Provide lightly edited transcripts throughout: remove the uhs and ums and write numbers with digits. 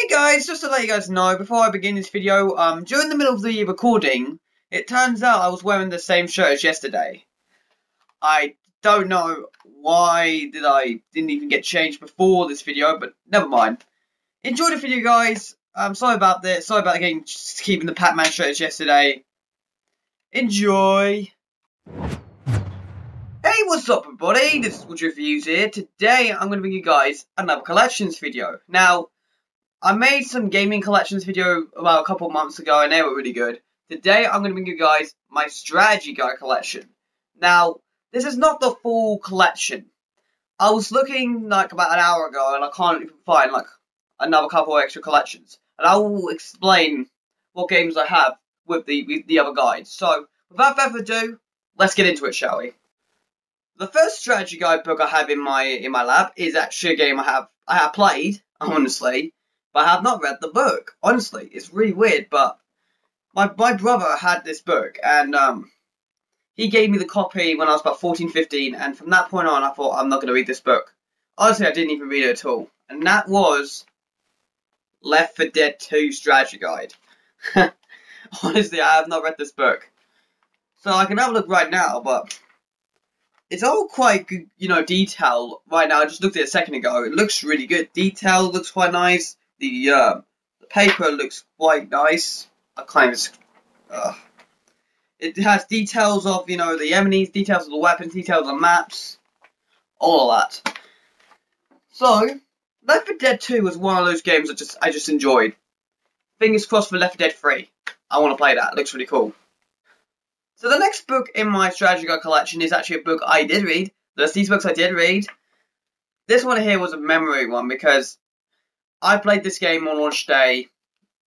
Hey guys, just to let you guys know, before I begin this video, during the middle of the recording, it turns out I was wearing the same shirt as yesterday. I don't know why I didn't even get changed before this video, but never mind. Enjoy the video, guys. Sorry about this. Sorry about keeping the Pac-Man shirt as yesterday. Enjoy. Hey, what's up, everybody? This is Wood Reviews here. Today, I'm going to bring you guys another collections video. Now, I made some gaming collections video about a couple months ago, and they were really good. Today, I'm going to bring you guys my strategy guide collection. Now, this is not the full collection. I was looking like about an hour ago, and I can't even find like another couple of extra collections. And I will explain what games I have with the other guides. So, without further ado, let's get into it, shall we? The first strategy guide book I have in my lab is actually a game I have played, honestly. But I have not read the book. Honestly, it's really weird, but my brother had this book, and he gave me the copy when I was about 14, 15, and from that point on, I thought, I'm not going to read this book. Honestly, I didn't even read it at all. And that was Left 4 Dead 2 Strategy Guide. Honestly, I have not read this book. So I can have a look right now, but it's all quite good, detailed right now. I just looked at it a second ago. It looks really good. Detail looks quite nice. The paper looks quite nice. It has details of, the enemies, details of the weapons, details of the maps, all of that. So, Left 4 Dead 2 was one of those games I just enjoyed. Fingers crossed for Left 4 Dead 3. I want to play that. It looks really cool. So the next book in my strategy guide collection is actually a book I did read. There's these books I did read. This one here was a memory one because I played this game on launch day,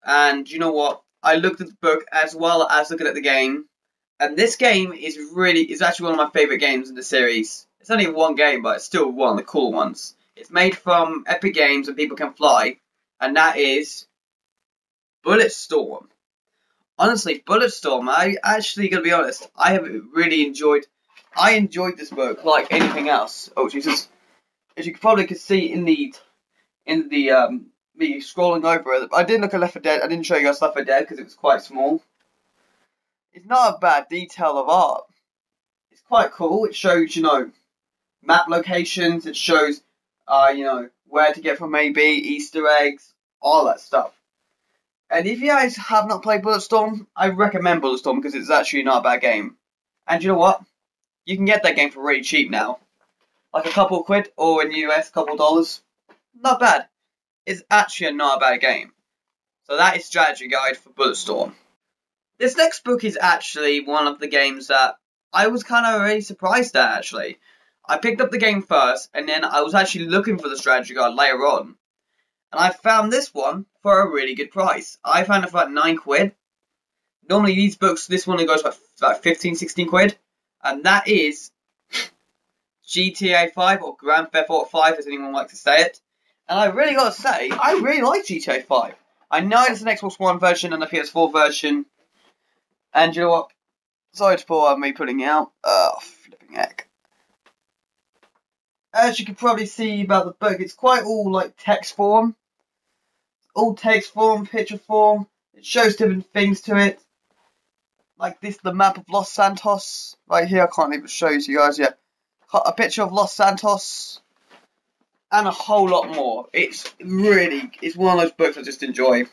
and you know what? I looked at the book as well as looking at the game, and this game is actually one of my favourite games in the series. It's only one game, but it's still one of the cool ones. It's made from Epic Games and People Can Fly, and that is Bulletstorm. Honestly, Bulletstorm, I actually gotta be honest, I enjoyed this book like anything else. Oh Jesus. As you probably could see in the me scrolling over it, I didn't look at Left 4 Dead. I didn't show you guys Left 4 Dead because it was quite small. It's not a bad detail of art. It's quite cool. It shows, map locations. It shows, where to get from maybe Easter eggs, all that stuff. And if you guys have not played Bulletstorm, I recommend Bulletstorm because it's actually not a bad game. And you know what? You can get that game for really cheap now, like a couple of quid, or in the US, a couple of dollars. Not bad. It's actually not a bad game. So that is Strategy Guide for Bulletstorm. This next book is actually one of the games that I was kind of really surprised at, actually. I picked up the game first, and then I was actually looking for the Strategy Guide later on. And I found this one for a really good price. I found it for about 9 quid. Normally these books, this one goes for about 15, 16 quid. And that is GTA 5 or Grand Theft Auto 5, as anyone likes to say it. And I really gotta say, I really like GTA 5. I know it's an Xbox One version and a PS4 version. And you know what? Sorry for me putting it out. Flipping heck. As you can probably see about the book, it's quite all like text form. All text form, picture form. It shows different things to it. Like this, the map of Los Santos. Right here, I can't even show you guys yet. A picture of Los Santos. And a whole lot more. It's one of those books I just enjoy.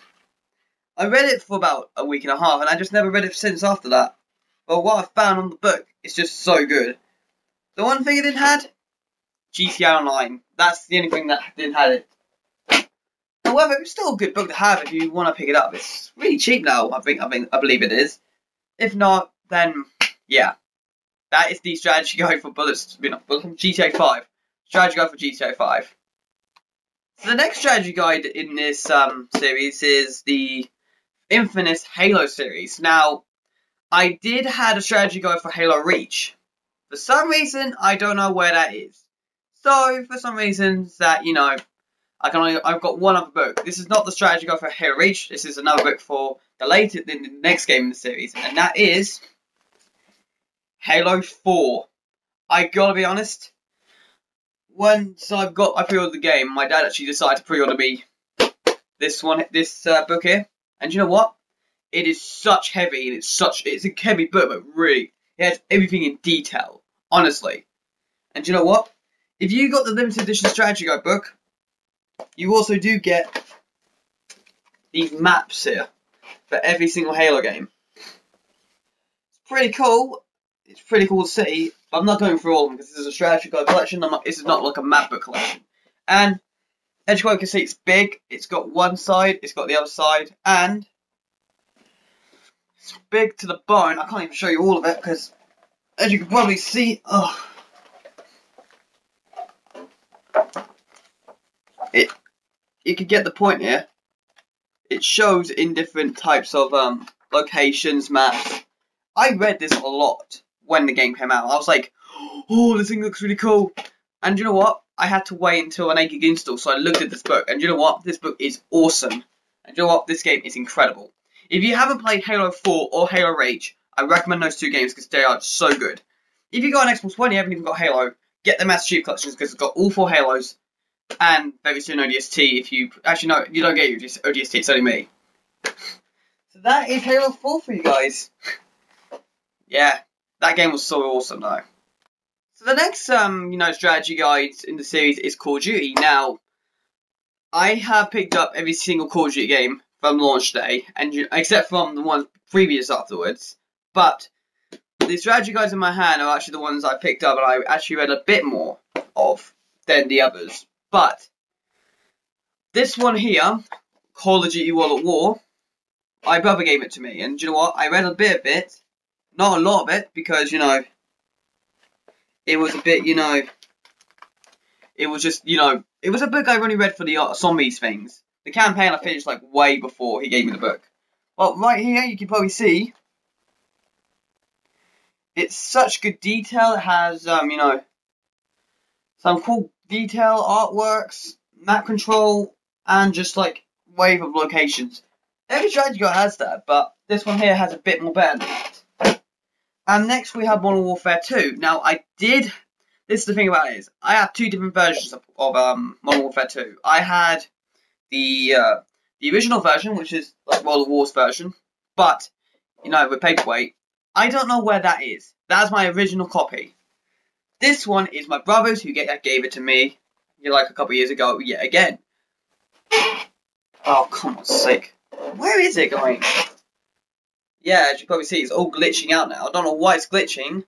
I read it for about a week and a half, and I just never read it since after that. But what I found on the book is just so good. The one thing it didn't have, GTA Online. That's the only thing that didn't have it. However, it's still a good book to have if you want to pick it up. It's really cheap now. I believe it is. If not, then yeah, that is the strategy guide for GTA 5. Strategy guide for GTA 5. So the next strategy guide in this series is the infamous Halo series. Now, I did have a strategy guide for Halo Reach. For some reason, I don't know where that is. So, for some reasons that, I've got one other book. This is not the strategy guide for Halo Reach. This is another book for the next game in the series. And that is Halo 4. I gotta be honest. Once I pre-ordered the game, my dad actually decided to pre-order me this book here. And you know what? It is such heavy, and it's a heavy book, but really, it has everything in detail, honestly. And you know what? If you got the limited edition strategy guide book, you also do get these maps here for every single Halo game. It's pretty cool. It's pretty cool to see, but I'm not going through all of them because this is a strategy guide collection. This is not like a map book collection. And as you can see, it's big. It's got one side, it's got the other side, and it's big to the bone. I can't even show you all of it because, as you can probably see, you can get the point here. It shows in different types of locations, maps. I read this a lot when the game came out. I was like, oh, this thing looks really cool. And you know what? I had to wait until an 8 gig install, so I looked at this book. And you know what? This book is awesome. And you know what? This game is incredible. If you haven't played Halo 4 or Halo Reach, I recommend those two games because they are so good. If you got an Xbox One and you haven't even got Halo, get the Master Chief Collections because it's got all 4 Halos. And very soon ODST. If you actually no, you don't get your ODST. It's only me. So that is Halo 4 for you guys. Yeah, that game was so awesome though. So the next strategy guide in the series is Call of Duty. Now, I have picked up every single Call of Duty game from launch day, and except from the ones previous afterwards. But the strategy guides in my hand are actually the ones I picked up, and I actually read a bit more of than the others. But this one here, Call of Duty World at War, my brother gave it to me, and you know what? I read a bit of it, not a lot of it, because it was a bit, it was just, it was a book I only read for the zombies things. The campaign I finished like way before he gave me the book. Well, right here you can probably see, it's such good detail. It has, some cool detail, artworks, map control, and just like wave of locations. Every strategy guide has that, but this one here has a bit more better than that. And next we have Modern Warfare 2. Now this is the thing about it is, I have 2 different versions of Modern Warfare 2. I had the original version, which is like World of War's version, but with paperweight. I don't know where that is. That's my original copy. This one is my brother's, who gave it to me, like a couple of years ago, yet again. Oh, come on sake. Where is it going? Yeah, as you probably see, it's all glitching out now. I don't know why it's glitching.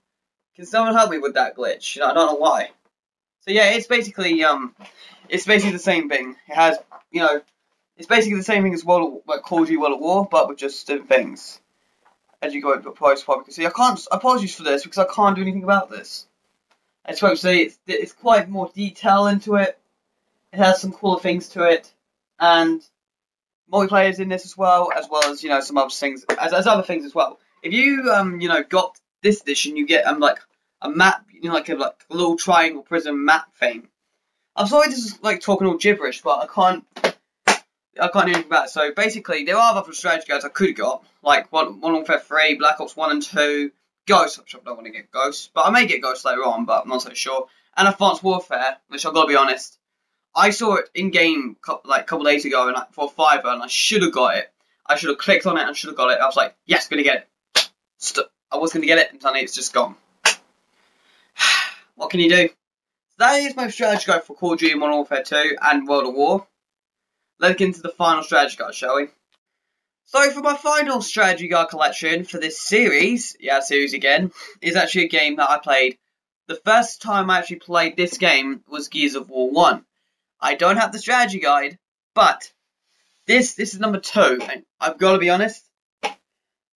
Can someone help me with that glitch? I don't know why. So yeah, it's basically the same thing. It has, it's basically the same thing as Call of Duty World at War, but with just different things. As you go into the price, probably can see. Apologies for this because I can't do anything about this. I just want to say it's quite more detail into it. It has some cooler things to it, and multiplayer is in this as well as some other things as other things as well. If you got this edition, you get like a map, like a little triangle prism map thing. I'm sorry this is like talking all gibberish, but I can't do anything about it. So basically, there are other strategy guides I could have got, like Modern Warfare 3, Black Ops 1 and 2, Ghost, which I don't want to get Ghost, but I may get Ghost later on, but I'm not so sure. And Advanced Warfare, which I've got to be honest, I saw it in game like a couple days ago and for a $5, and I should have got it. I should have clicked on it and should have got it. I was like, yes, gonna get it. I was gonna get it, and suddenly it's just gone. What can you do? So that is my strategy guide for Call of Duty Modern Warfare 2 and World at War. Let's get into the final strategy guide, shall we? So for my final strategy guide collection for this series, series again, is actually a game that I played. The first time I actually played this game was Gears of War 1. I don't have the strategy guide, but this is number 2, and I've got to be honest,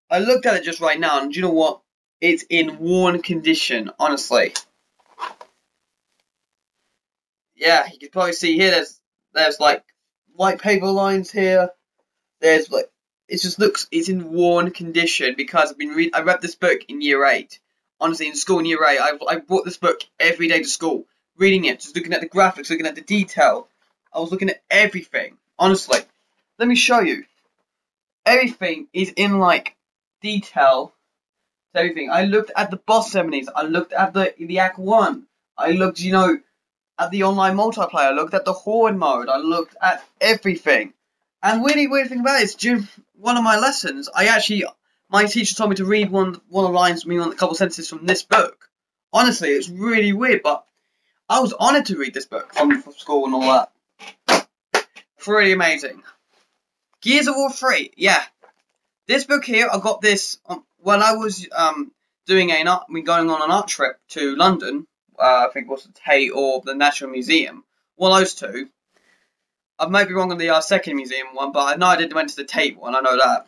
I looked at it just right now, and do you know what? It's in worn condition, honestly. Yeah, you can probably see here, there's like white paper lines here. There's like, it's in worn condition because I read this book in year 8. Honestly, in school in year 8, I brought this book every day to school, reading it, just looking at the graphics, looking at the detail. I was looking at everything. Honestly, let me show you. Everything is in like detail. Everything. I looked at the boss ceremonies. I looked at the Act 1. I looked, at the online multiplayer. I looked at the Horde mode. I looked at everything. And really weird thing about it is, during one of my lessons, my teacher told me to read one of the lines, a couple sentences from this book. Honestly, it's really weird, but I was honoured to read this book from school and all that. Pretty amazing. Gears of War 3, yeah. This book here, I got this when I was going on an art trip to London. I think it was the Tate or the National Museum. One of those two. I might be wrong on the second museum one, but I know I did went to the Tate one. I know that.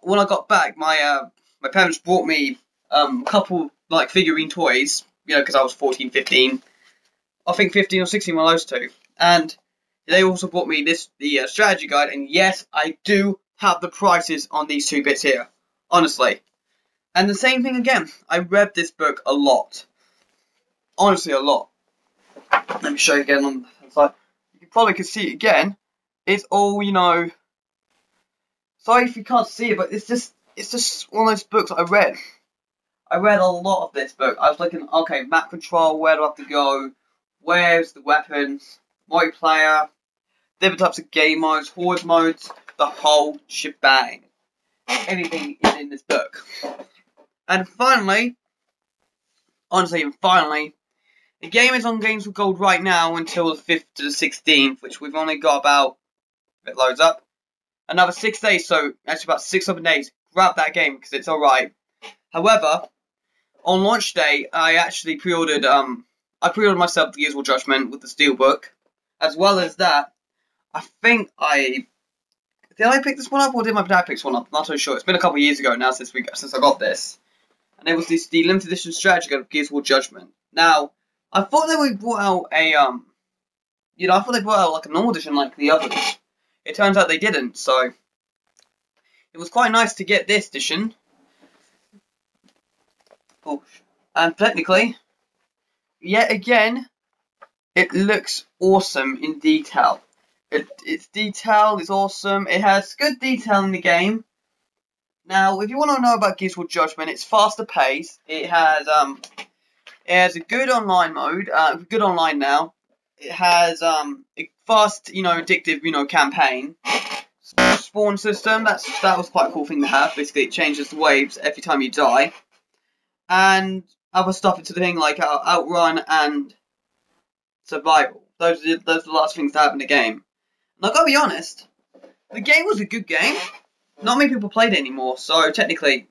When I got back, my parents brought me a couple like figurine toys, because I was 14, 15. I think 15 or 16, one of those two. And they also brought me the strategy guide, and yes, I do have the prices on these two bits here, honestly. And the same thing again, I read this book a lot. Honestly, a lot. Let me show you again on the side. You probably can see it again. It's all, sorry if you can't see it, but it's just one of those books I read. I read a lot of this book. I was looking, okay, map control, where do I have to go? Where's the weapons? Multiplayer, different types of game modes, horde modes, the whole shebang. Everything is in this book. And finally, the game is on Games with Gold right now until the 5th to the 16th, which we've only got about, if it loads up, another 6 days, so actually about 6 7 days. Grab that game because it's alright. However, on launch day, I actually pre-ordered myself the Gears of War Judgment with the Steelbook. As well as that, I think did I pick this one up or did my dad pick this one up? I'm not so sure. It's been a couple of years ago now since I got this. And it was the Delimit Edition strategy guide of Gears of War Judgment. Now, I thought they would brought out I thought they brought out like a normal edition like the others. It turns out they didn't, so it was quite nice to get this edition. Oh, and technically, yet again, it looks awesome in detail. Its detail is awesome. It has good detail in the game. Now, if you want to know about Gears of War Judgment, it's faster paced. It has a good online mode, good online now. It has a fast, addictive, campaign. Spawn system, that was quite a cool thing to have. Basically, it changes the waves every time you die. And other stuff into the thing like outrun and survival. Those are the last things to have in the game. And I gotta be honest, the game was a good game. Not many people played it anymore, so technically,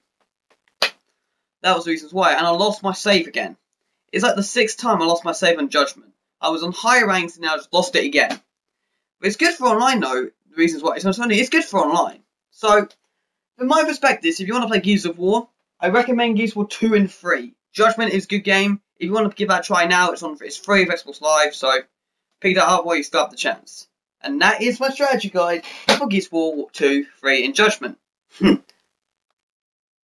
that was the reasons why. And I lost my save again. It's like the 6th time I lost my save on Judgment. I was on higher ranks and now I just lost it again. But it's good for online though, the reasons why. It's good for online. So, from my perspective, if you want to play Gears of War, I recommend Gears of War 2 and 3. Judgment is a good game. If you want to give that a try now, it's free with Xbox Live, so pick that up while you still have the chance. And that is my strategy guide for Gears of War 2, 3, and Judgment. There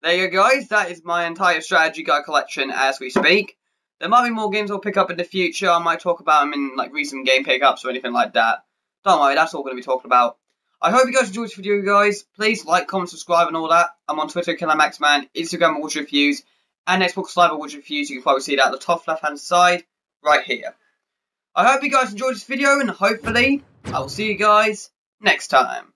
you go, guys. That is my entire strategy guide collection as we speak. There might be more games I'll pick up in the future. I might talk about them in like recent game pickups or anything like that. Don't worry, that's all we're going to be talking about. I hope you guys enjoyed this video, guys. Please like, comment, subscribe, and all that. I'm on Twitter, KillerMaxMan, Instagram, Watch Reviews, and Xbox Live, Watch Reviews. You can probably see it at the top left-hand side, right here. I hope you guys enjoyed this video, and hopefully, I will see you guys next time.